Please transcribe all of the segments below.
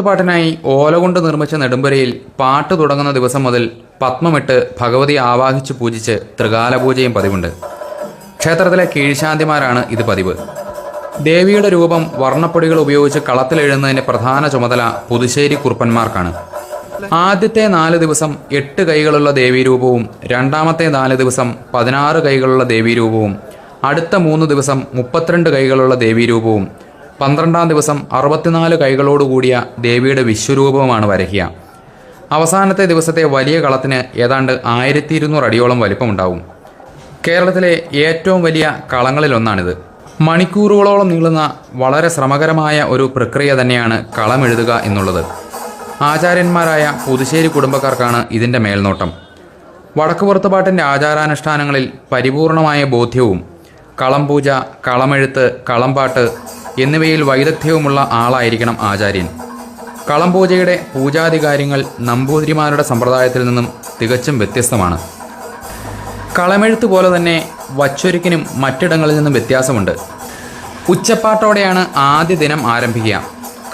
പാട്ടിനായി ഓല കൊണ്ട് നിർമ്മിച്ച നെടുമ്പുരയിൽ പാട്ട് തുടങ്ങുന്ന ദിവസം മുതൽ പത്മമിട്ട് ഭഗവതിയെ ആവാഹിച്ചു പൂജിച്ച് ത്രികാലപൂജയും പതിവുണ്ട്. ക്ഷേത്രത്തിലെ കീഴ്ശാന്തിമാരാണ് ഇത് പതിവ്. ദേവിയുടെ രൂപം വർണ്ണപ്പൊടികൾ ഉപയോഗിച്ച് കളത്തിലെഴുതുന്നതിന്റെ പ്രധാന ചുമതല പുതുശ്ശേരി കുറുപ്പന്മാർക്കാണ്. ആദ്യത്തെ 4 ദിവസം 8 കൈകളുള്ള ദേവീരൂപവും, രണ്ടാമത്തെ 4 ദിവസം 16 കൈകളുള്ള ദേവീരൂപവും, അടുത്ത 3 ദിവസം 32 കൈകളുള്ള ദേവീരൂപവും, 12-ാം ദിവസം 64 കൈകളോടുകൂടിയ ദേവിയുടെ വിശ്വരൂപവുമാണ് വരയ്ക്കുക. അവസാനത്തെ ദിവസത്തെ വലിയ കളത്തിന് ഏതാണ്ട് 1200 അടിയോളം വലിപ്പമുണ്ടാവും. കേരളത്തിലെ ഏറ്റവും വലിയ കളങ്ങളിലൊന്നാണിത്. മണിക്കൂറുകളോളം നീളുന്ന വളരെ ശ്രമകരമായ ഒരു പ്രക്രിയ തന്നെയാണ് കളമെഴുതുക എന്നുള്ളത്. ആചാര്യന്മാരായ പുതുശ്ശേരി കുടുംബക്കാർക്കാണ് ഇതിൻ്റെ മേൽനോട്ടം. വടക്കുപുറത്തുപാട്ടിൻ്റെ ആചാരാനുഷ്ഠാനങ്ങളിൽ പരിപൂർണമായ ബോധ്യവും കളം പൂജ, കളമെഴുത്ത്, കളംപാട്ട് എന്നിവയിൽ വൈദഗ്ധ്യവുമുള്ള ആളായിരിക്കണം ആചാര്യൻ. കളം പൂജയുടെ പൂജാധികാര്യങ്ങൾ നമ്പൂതിരിമാരുടെ സമ്പ്രദായത്തിൽ നിന്നും തികച്ചും വ്യത്യസ്തമാണ്. കളമെഴുത്ത് പോലെ തന്നെ വച്ചൊരുക്കിനും മറ്റിടങ്ങളിൽ നിന്നും വ്യത്യാസമുണ്ട്. ഉച്ചപ്പാട്ടോടെയാണ് ആദ്യ ദിനം ആരംഭിക്കുക.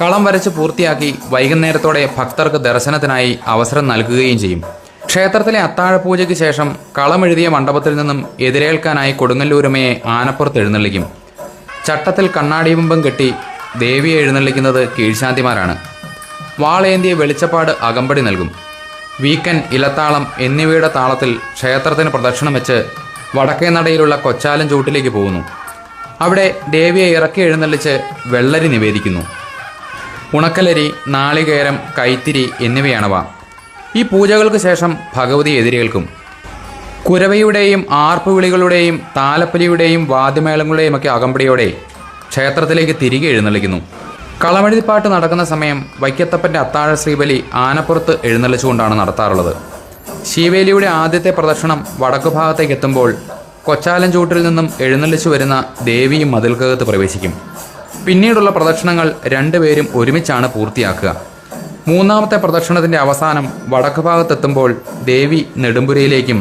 കളം വരച്ച് പൂർത്തിയാക്കി വൈകുന്നേരത്തോടെ ഭക്തർക്ക് ദർശനത്തിനായി അവസരം നൽകുകയും ചെയ്യും. ക്ഷേത്രത്തിലെ അത്താഴപൂജയ്ക്ക് ശേഷം കളമെഴുതിയ മണ്ഡപത്തിൽ നിന്നും എതിരേൽക്കാനായി കൊടുങ്ങല്ലൂരമ്മയെ ആനപ്പുറത്ത് എഴുന്നള്ളിക്കും. ചട്ടത്തിൽ കണ്ണാടിബിംബം കെട്ടി ദേവിയെ എഴുന്നള്ളിക്കുന്നത് കീഴ്ശാന്തിമാരാണ്. വാളേന്തിയ വെളിച്ചപ്പാട് അകമ്പടി നൽകും. വീക്കൻ, ഇലത്താളം എന്നിവയുടെ താളത്തിൽ ക്ഷേത്രത്തിന് പ്രദക്ഷിണം വെച്ച് വടക്കേ നടയിലുള്ള കൊച്ചാലൻ ചൂട്ടിലേക്ക് പോകുന്നു. അവിടെ ദേവിയെ ഇറക്കി എഴുന്നള്ളിച്ച് വെള്ളരി നിവേദിക്കുന്നു. ഉണക്കലരി, നാളികേരം, കൈത്തിരി എന്നിവയാണവ. ഈ പൂജകൾക്ക് ശേഷം ഭഗവതി എതിരേൽക്കും. കുരവയുടെയും ആർപ്പുവിളികളുടെയും താലപ്പൊലിയുടെയും വാദ്യമേളങ്ങളുടെയും ഒക്കെ അകമ്പടിയോടെ ക്ഷേത്രത്തിലേക്ക് തിരികെ എഴുന്നള്ളിക്കുന്നു. കളമെഴുതിപ്പാട്ട് നടക്കുന്ന സമയം വൈക്കത്തപ്പൻ്റെ അത്താഴ ശ്രീബലി ആനപ്പുറത്ത് എഴുന്നള്ളിച്ചുകൊണ്ടാണ് നടത്താറുള്ളത്. ശീവേലിയുടെ ആദ്യത്തെ പ്രദക്ഷിണം വടക്കു ഭാഗത്തേക്ക് എത്തുമ്പോൾ കൊച്ചാലഞ്ചൂട്ടിൽ നിന്നും എഴുന്നള്ളിച്ചു വരുന്ന ദേവിയും മതിൽക്കകത്ത് പ്രവേശിക്കും. പിന്നീടുള്ള പ്രദക്ഷിണങ്ങൾ രണ്ടുപേരും ഒരുമിച്ചാണ് പൂർത്തിയാക്കുക. മൂന്നാമത്തെ പ്രദക്ഷിണത്തിൻ്റെ അവസാനം വടക്കു ഭാഗത്തെത്തുമ്പോൾ ദേവി നെടുമ്പുരയിലേക്കും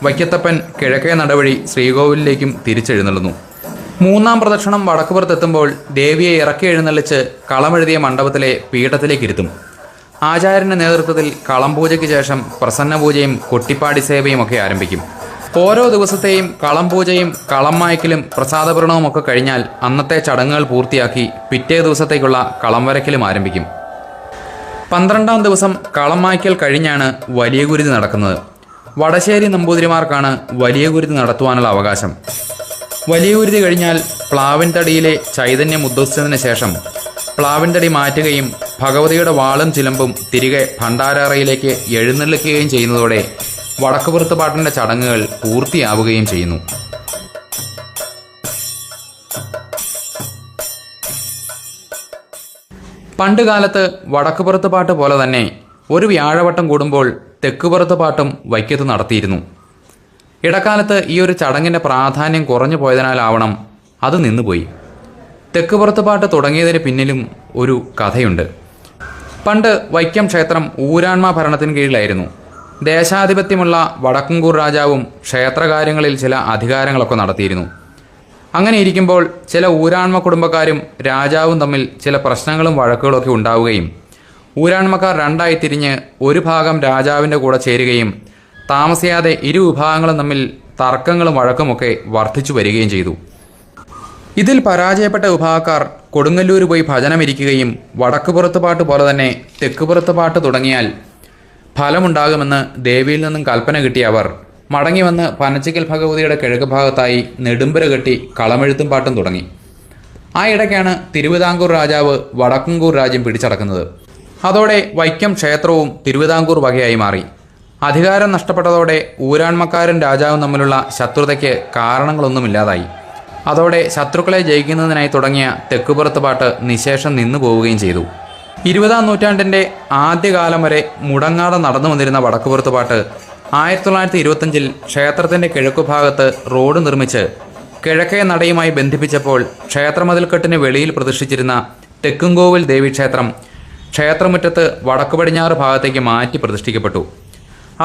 വൈക്കത്തപ്പൻ കിഴക്കേ നടവഴി ശ്രീകോവിലിലേക്കും തിരിച്ചെഴുന്നള്ളുന്നു. മൂന്നാം പ്രദക്ഷിണം വടക്കുപുറത്തെത്തുമ്പോൾ ദേവിയെ ഇറക്കി എഴുന്നള്ളിച്ച് കളമെഴുതിയ മണ്ഡപത്തിലെ പീഠത്തിലേക്കിരുത്തും. ആചാര്യൻ്റെ നേതൃത്വത്തിൽ കളം പൂജയ്ക്ക് ശേഷം പ്രസന്നപൂജയും കൊട്ടിപ്പാടി സേവയും ഒക്കെ ആരംഭിക്കും. ഓരോ ദിവസത്തെയും കളം പൂജയും കളം മായ്ക്കലും പ്രസാദപൂർണവും ഒക്കെ കഴിഞ്ഞാൽ അന്നത്തെ ചടങ്ങുകൾ പൂർത്തിയാക്കി പിറ്റേ ദിവസത്തേക്കുള്ള കളം വരയ്ക്കലും ആരംഭിക്കും. 12-ാം ദിവസം കളം മായ്ക്കൽ കഴിഞ്ഞാണ് വലിയ ഗുരുതി നടക്കുന്നത്. വടശ്ശേരി നമ്പൂതിരിമാർക്കാണ് വലിയ ഗുരുതി നടത്തുവാനുള്ള അവകാശം. വലിയ ഗുരുതി കഴിഞ്ഞാൽ പ്ലാവിൻ തടിയിലെ ചൈതന്യം ഉദ്വസിച്ചതിന് ശേഷം പ്ലാവിൻ തടി മാറ്റുകയും ഭഗവതിയുടെ വാളും ചിലമ്പും തിരികെ ഭണ്ഡാരറയിലേക്ക് എഴുന്നള്ളിക്കുകയും ചെയ്യുന്നതോടെ വടക്കുപുറത്തുപാട്ടിൻ്റെ ചടങ്ങുകൾ പൂർത്തിയാവുകയും ചെയ്യുന്നു. പണ്ടുകാലത്ത് വടക്കുപുറത്തുപാട്ട് പോലെ തന്നെ ഒരു വ്യാഴവട്ടം കൂടുമ്പോൾ തെക്കുപുറത്തുപാട്ടും വൈക്കത്ത് നടത്തിയിരുന്നു. ഇടക്കാലത്ത് ഈ ഒരു ചടങ്ങിൻ്റെ പ്രാധാന്യം കുറഞ്ഞു പോയതിനാലാവണം അത് നിന്നുപോയി. തെക്കുപുറത്തുപാട്ട് തുടങ്ങിയതിന് പിന്നിലും ഒരു കഥയുണ്ട്. പണ്ട് വൈക്കം ക്ഷേത്രം ഊരാൺമ ഭരണത്തിന് കീഴിലായിരുന്നു. ദേശാധിപത്യമുള്ള വടക്കുംകൂർ രാജാവും ക്ഷേത്രകാര്യങ്ങളിൽ ചില അധികാരങ്ങളൊക്കെ നടത്തിയിരുന്നു. അങ്ങനെ ഇരിക്കുമ്പോൾ ചില ഊരാൺമ കുടുംബക്കാരും രാജാവും തമ്മിൽ ചില പ്രശ്നങ്ങളും വഴക്കുകളൊക്കെ ഉണ്ടാവുകയും ഊരാൺമക്കാർ രണ്ടായി തിരിഞ്ഞ് ഒരു ഭാഗം രാജാവിൻ്റെ കൂടെ ചേരുകയും താമസിയാതെ ഇരു വിഭാഗങ്ങളും തമ്മിൽ തർക്കങ്ങളും വഴക്കുമൊക്കെ വർദ്ധിച്ചു വരികയും ചെയ്തു. ഇതിൽ പരാജയപ്പെട്ട വിഭാഗക്കാർ കൊടുങ്ങല്ലൂർ പോയി ഭജനമിരിക്കുകയും വടക്കുപുറത്തുപാട്ട് പോലെ തന്നെ തെക്കുപുറത്തുപാട്ട് തുടങ്ങിയാൽ ഫലമുണ്ടാകുമെന്ന് ദേവിയിൽ നിന്നും കൽപ്പന കിട്ടിയ അവർ മടങ്ങി വന്ന് പനച്ചിക്കൽ ഭഗവതിയുടെ കിഴക്ക് ഭാഗത്തായി നെടുമ്പുര കെട്ടി കളമെഴുത്തും പാട്ടും തുടങ്ങി. ആ ഇടയ്ക്കാണ് തിരുവിതാംകൂർ രാജാവ് വടക്കുംകൂർ രാജ്യം പിടിച്ചടക്കുന്നത്. അതോടെ വൈക്കം ക്ഷേത്രവും തിരുവിതാംകൂർ വകയായി മാറി. അധികാരം നഷ്ടപ്പെട്ടതോടെ ഊരാൺമക്കാരും രാജാവും തമ്മിലുള്ള ശത്രുതയ്ക്ക് കാരണങ്ങളൊന്നുമില്ലാതായി. അതോടെ ശത്രുക്കളെ ജയിക്കുന്നതിനായി തുടങ്ങിയ തെക്കുപുറത്തുപാട്ട് നിശേഷം നിന്നു പോവുകയും ചെയ്തു. 20-ാം നൂറ്റാണ്ടിൻ്റെ ആദ്യകാലം വരെ മുടങ്ങാതെ നടന്നു വന്നിരുന്ന വടക്കുപുറത്തുപാട്ട് 1925-ൽ ക്ഷേത്രത്തിൻ്റെ കിഴക്കുഭാഗത്ത് റോഡ് നിർമ്മിച്ച് കിഴക്കേ നടയുമായി ബന്ധിപ്പിച്ചപ്പോൾ ക്ഷേത്രമതിൽക്കെട്ടിന് വെളിയിൽ പ്രതിഷ്ഠിച്ചിരുന്ന തെക്കുംകോവിൽ ദേവീക്ഷേത്രം ക്ഷേത്രമുറ്റത്ത് വടക്കു പടിഞ്ഞാറ് ഭാഗത്തേക്ക് മാറ്റി പ്രതിഷ്ഠിക്കപ്പെട്ടു.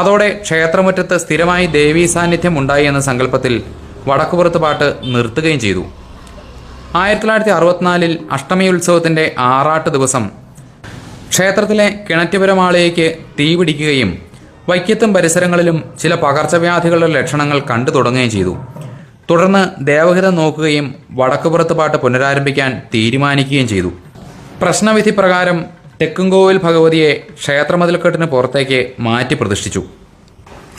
അതോടെ ക്ഷേത്രമുറ്റത്ത് സ്ഥിരമായി ദേവീ സാന്നിധ്യം ഉണ്ടായി എന്ന സങ്കല്പത്തിൽ വടക്കുപുറത്തുപാട്ട് നിർത്തുകയും ചെയ്തു. 1964-ൽ അഷ്ടമി ഉത്സവത്തിൻ്റെ ആറാട്ട് ദിവസം ക്ഷേത്രത്തിലെ കിണറ്റുപുരമാളികയ്ക്ക് തീപിടിക്കുകയും വൈക്കത്തും പരിസരങ്ങളിലും ചില പകർച്ചവ്യാധികളുടെ ലക്ഷണങ്ങൾ കണ്ടു തുടങ്ങുകയും ചെയ്തു. തുടർന്ന് ദേവഹിതം നോക്കുകയും വടക്കുപുറത്ത് പാട്ട് പുനരാരംഭിക്കാൻ തീരുമാനിക്കുകയും ചെയ്തു. പ്രശ്നവിധി പ്രകാരം തെക്കുംകോവിൽ ഭഗവതിയെ ക്ഷേത്രമതിൽക്കെട്ടിന് പുറത്തേക്ക് മാറ്റി പ്രതിഷ്ഠിച്ചു.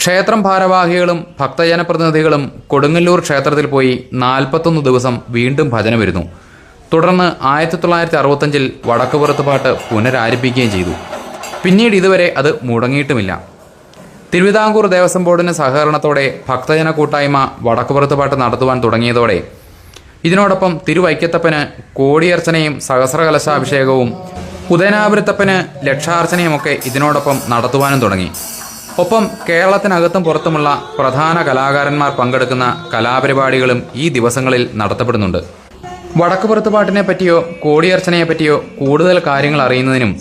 ക്ഷേത്രം ഭാരവാഹികളും ഭക്തജനപ്രതിനിധികളും കൊടുങ്ങല്ലൂർ ക്ഷേത്രത്തിൽ പോയി 41 ദിവസം വീണ്ടും ഭജന വരുന്നു. തുടർന്ന് 1965 വടക്കുപുറത്ത് പാട്ട് പുനരാരംഭിക്കുകയും ചെയ്തു. പിന്നീട് ഇതുവരെ അത് മുടങ്ങിയിട്ടുമില്ല. തിരുവിതാംകൂർ ദേവസ്വം ബോർഡിന് സഹകരണത്തോടെ ഭക്തജന കൂട്ടായ്മ വടക്കുപുറത്ത് പാട്ട് നടത്തുവാൻ തുടങ്ങിയതോടെ ഇതിനോടൊപ്പം തിരുവൈക്കത്തപ്പന് കോടിയർച്ചനയും സഹസ്രകലശാഭിഷേകവും ഉദയനാപുരത്തപ്പന് ലക്ഷാർച്ചനയുമൊക്കെ ഇതിനോടൊപ്പം നടത്തുവാനും തുടങ്ങി. ഒപ്പം കേരളത്തിനകത്തും പുറത്തുമുള്ള പ്രധാന കലാകാരന്മാർ പങ്കെടുക്കുന്ന കലാപരിപാടികളും ഈ ദിവസങ്ങളിൽ നടത്തപ്പെടുന്നുണ്ട്. വടക്കുപുറത്ത് പാട്ടിനെ പറ്റിയോ കോടിയർച്ചനയെ പറ്റിയോ കൂടുതൽ കാര്യങ്ങൾ അറിയുന്നതിനും